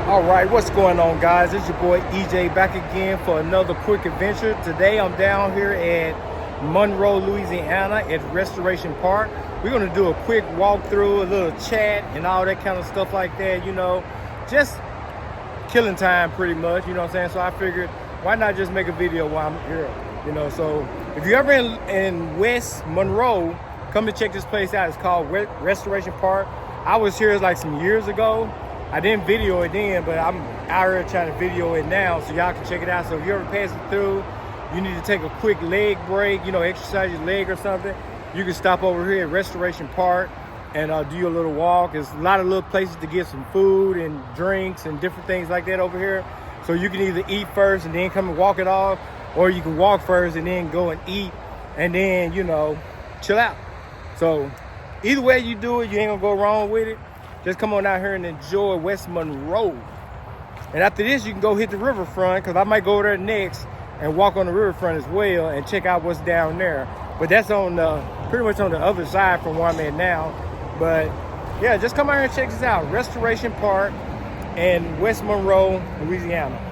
All right, what's going on, guys? It's your boy EJ back again for another quick adventure. Today I'm down here at Monroe, Louisiana at Restoration Park. We're going to do a quick walkthrough, a little chat and all that kind of stuff like that, just killing time pretty much, you know what I'm saying? So I figured, why not just make a video while I'm here, So if you're ever in West Monroe, come to check this place out. It's called Restoration Park. I was here like some years ago. I didn't video it then, but I'm out here trying to video it now so y'all can check it out. So if you're ever passing through, you need to take a quick leg break, exercise your leg or something, you can stop over here at Restoration Park and do your little walk. There's a lot of little places to get some food and drinks and different things like that over here. So you can either eat first and then come and walk it off, or you can walk first and then go and eat and then, chill out. So either way you do it, you ain't gonna go wrong with it. Just come on out here and enjoy West Monroe. And after this, you can go hit the riverfront, because I might go there next and walk on the riverfront as well and check out what's down there. But that's on pretty much on the other side from where I'm at now. But yeah, just come out here and check this out. Restoration Park in West Monroe, Louisiana.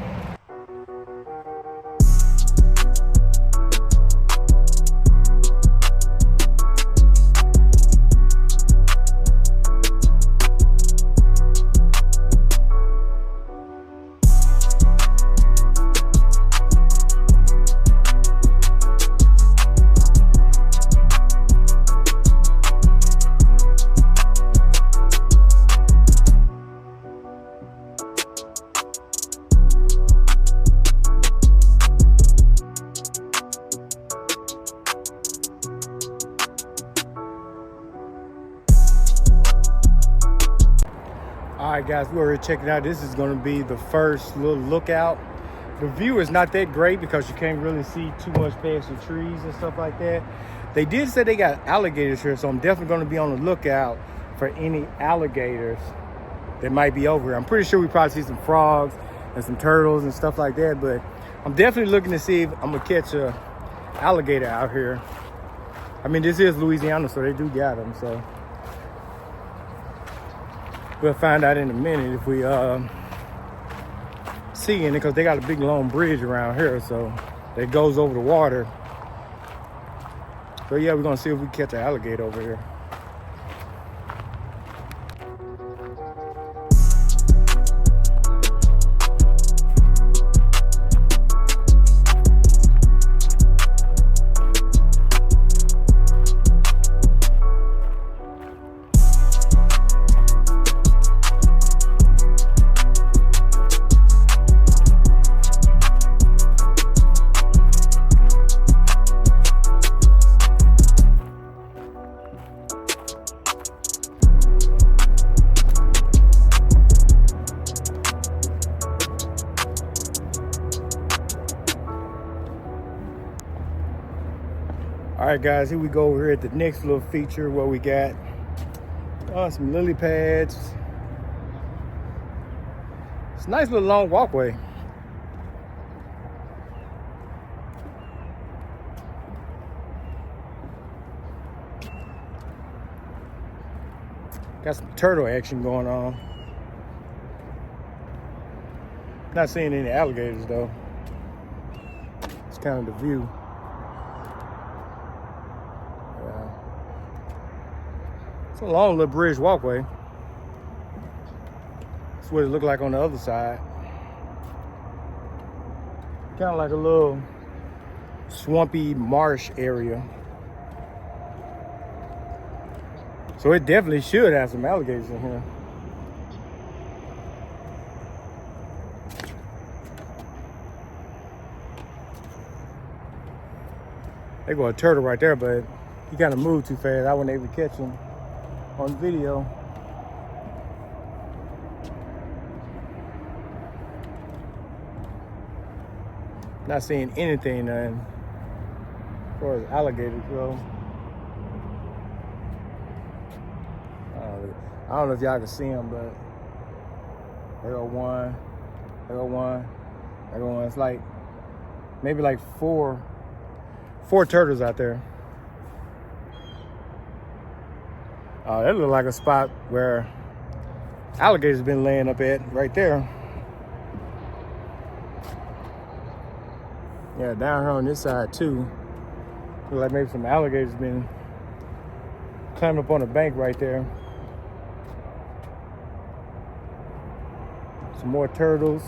All right, guys, we're checking out. This is going to be the first little lookout. The view is not that great because you can't really see too much past the trees and stuff like that. They did say they got alligators here, so I'm definitely going to be on the lookout for any alligators that might be over here. I'm pretty sure we probably see some frogs and some turtles and stuff like that, but I'm definitely looking to see if I'm going to catch a alligator out here. I mean, this is Louisiana, so they do got them, so we'll find out in a minute if we see any, because they got a big long bridge around here, so that goes over the water. So yeah, we're gonna see if we catch an alligator over here. All right, guys, here we go over here at the next little feature where we got some lily pads. It's a nice little long walkway. Got some turtle action going on. Not seeing any alligators though. It's kind of the view. It's a long little bridge walkway. That's what it looked like on the other side. Kind of like a little swampy marsh area. So it definitely should have some alligators in here. There go a turtle right there, but he kind of moved too fast. I wasn't able to catch him on video. Not seeing anything as far as alligators go. I don't know if y'all can see them, but there go one, there go one, there go one. It's like maybe like four turtles out there. That looked like a spot where alligators been laying up at right there. Yeah, down here on this side too. Look like maybe some alligators been climbing up on the bank right there. Some more turtles.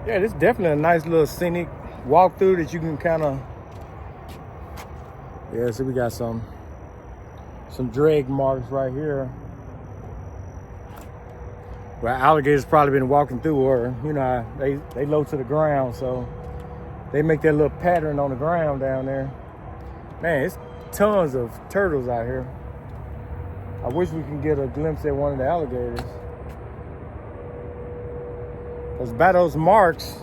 Yeah, this is definitely a nice little scenic walkthrough that you can kind of. Yeah, so we got some drag marks right here where alligators probably been walking through, or you know, they low to the ground, so they make that little pattern on the ground down there. Man, it's tons of turtles out here. I wish we can get a glimpse at one of the alligators. Because by those marks,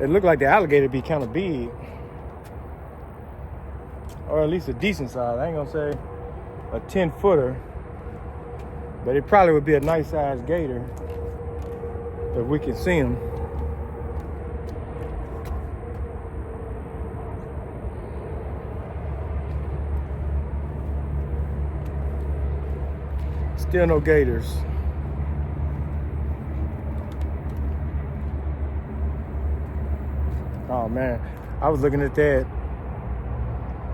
it looked like the alligator be kind of big. Or at least a decent size. I ain't gonna say a 10-footer. But it probably would be a nice sized gator if we can see them. Still no gators. Oh man, I was looking at that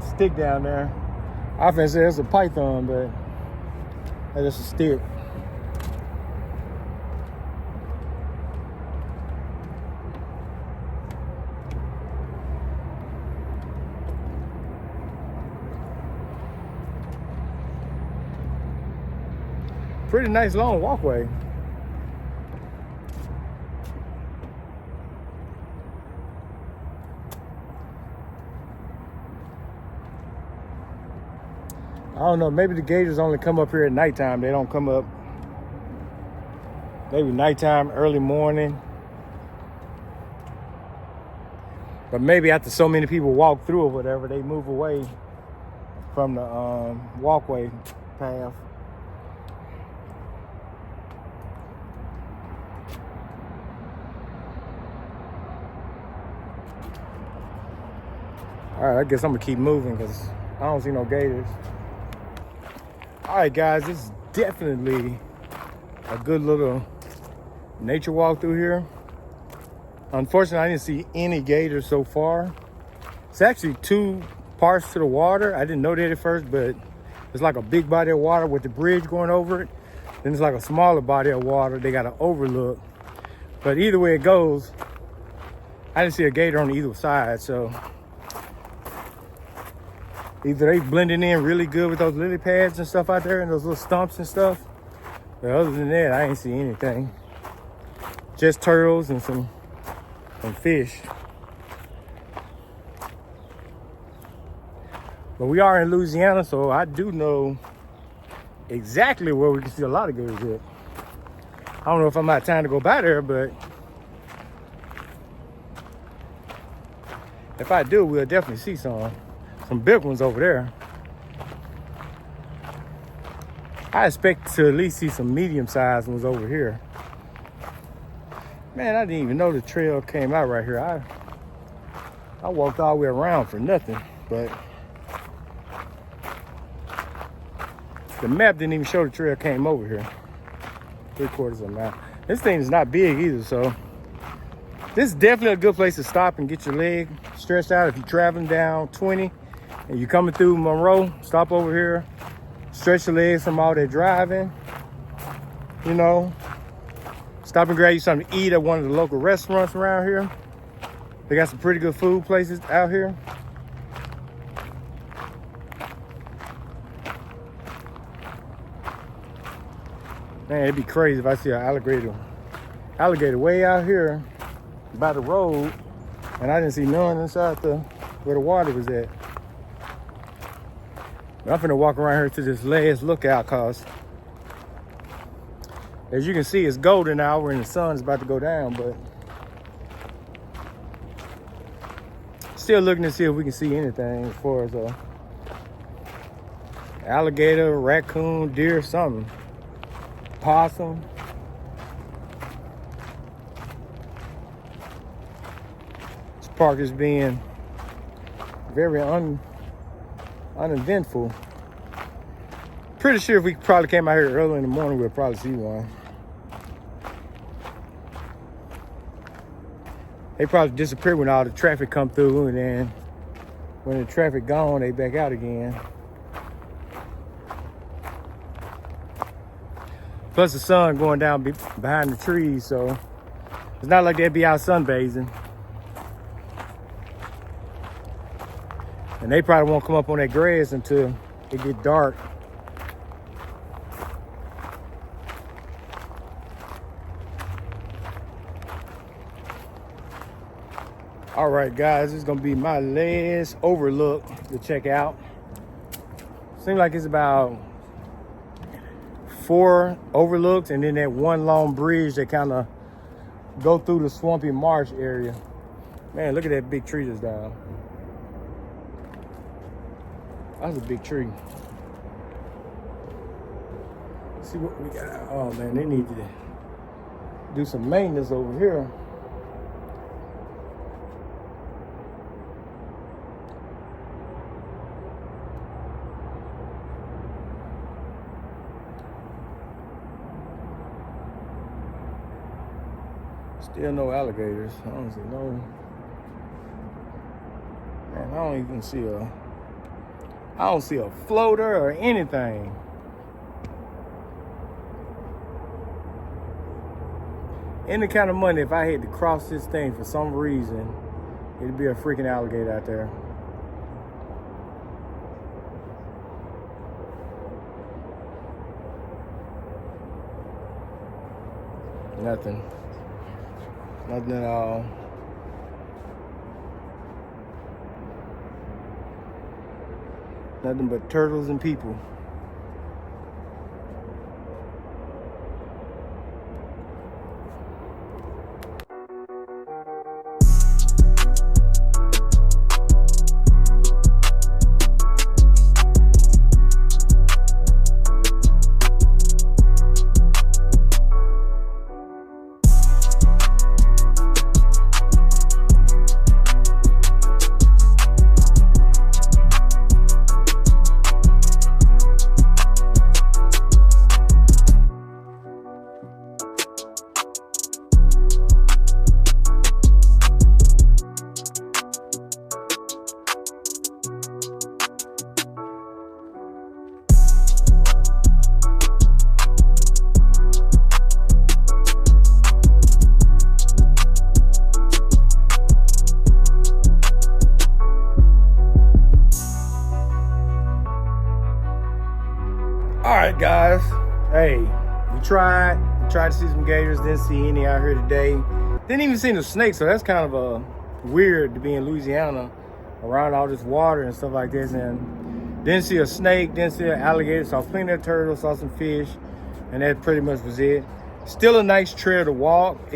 stick down there. I was gonna say it's a python, but that's just a stick. Pretty nice long walkway. I don't know, maybe the gators only come up here at nighttime. They don't come up maybe nighttime, early morning. But maybe after so many people walk through or whatever, they move away from the walkway path. All right, I guess I'm gonna keep moving because I don't see no gators. All right, guys, this is definitely a good little nature walk through here. Unfortunately, I didn't see any gators so far. It's actually two parts to the water. I didn't know that at first, but it's like a big body of water with the bridge going over it. Then it's like a smaller body of water. They got an overlook. But either way it goes, I didn't see a gator on either side, so either they blending in really good with those lily pads and stuff out there and those little stumps and stuff. But other than that, I ain't see anything. Just turtles and some fish. But we are in Louisiana, so I do know exactly where we can see a lot of gators at. I don't know if I'm out of time to go by there, but if I do, we'll definitely see some big ones over there. I expect to at least see some medium-sized ones over here. Man, I didn't even know the trail came out right here. I walked all the way around for nothing, but the map didn't even show the trail came over here. 3/4 of a mile. This thing is not big either, so this is definitely a good place to stop and get your leg stretched out. If you're traveling down 20 and you're coming through Monroe, stop over here, stretch your legs from all that driving, you know. Stop and grab you something to eat at one of the local restaurants around here. They got some pretty good food places out here. Man, it'd be crazy if I see an alligator way out here by the road and I didn't see none inside where the water was at. I'm finna walk around here to this last lookout, cause as you can see, it's golden hour and the sun's about to go down, but still looking to see if we can see anything as far as alligator, raccoon, deer, something. Possum. This park is being very uneventful. Pretty sure if we probably came out here early in the morning, we'll probably see one. They probably disappear when all the traffic come through, and then when the traffic gone, they back out again. Plus the sun going down behind the trees, so it's not like they'd be out sunbathing. And they probably won't come up on that grass until it get dark. All right, guys, this is gonna be my last overlook to check out. Seems like it's about 4 overlooks and then that one long bridge that kind of go through the swampy marsh area. Man, look at that big tree that's down. That's a big tree. Let's see what we got. Oh man, they need to do some maintenance over here. Still no alligators. I don't see no. Man, I don't even see a. I don't see a floater or anything. Any kind of money, if I had to cross this thing for some reason, it'd be a freaking alligator out there. Nothing. Nothing at all. Nothing but turtles and people. All right, guys. Hey, we tried to see some gators. Didn't see any out here today. Didn't even see no snakes, so that's kind of weird to be in Louisiana around all this water and stuff like this. And didn't see a snake, didn't see an alligator. Saw plenty of turtles, saw some fish, and that pretty much was it. Still a nice trail to walk.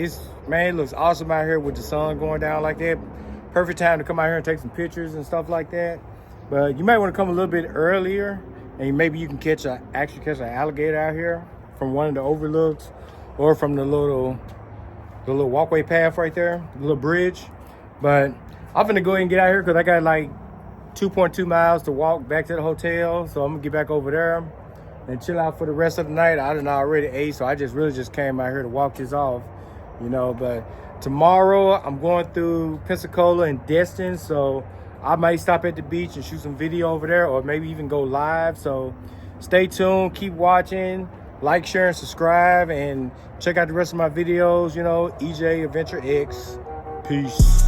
Man, it looks awesome out here with the sun going down like that. Perfect time to come out here and take some pictures and stuff like that. But you might want to come a little bit earlier, and maybe you can actually catch an alligator out here from one of the overlooks, or from the little walkway path right there, the little bridge. But I'm gonna go ahead and get out here because I got like 2.2 miles to walk back to the hotel. So I'm gonna get back over there and chill out for the rest of the night. I done already ate, so I really just came out here to walk this off, you know. But tomorrow I'm going through Pensacola and Destin, so I might stop at the beach and shoot some video over there, or maybe even go live. So stay tuned, keep watching, like, share, and subscribe, and check out the rest of my videos, you know, EJ Adventure X. Peace.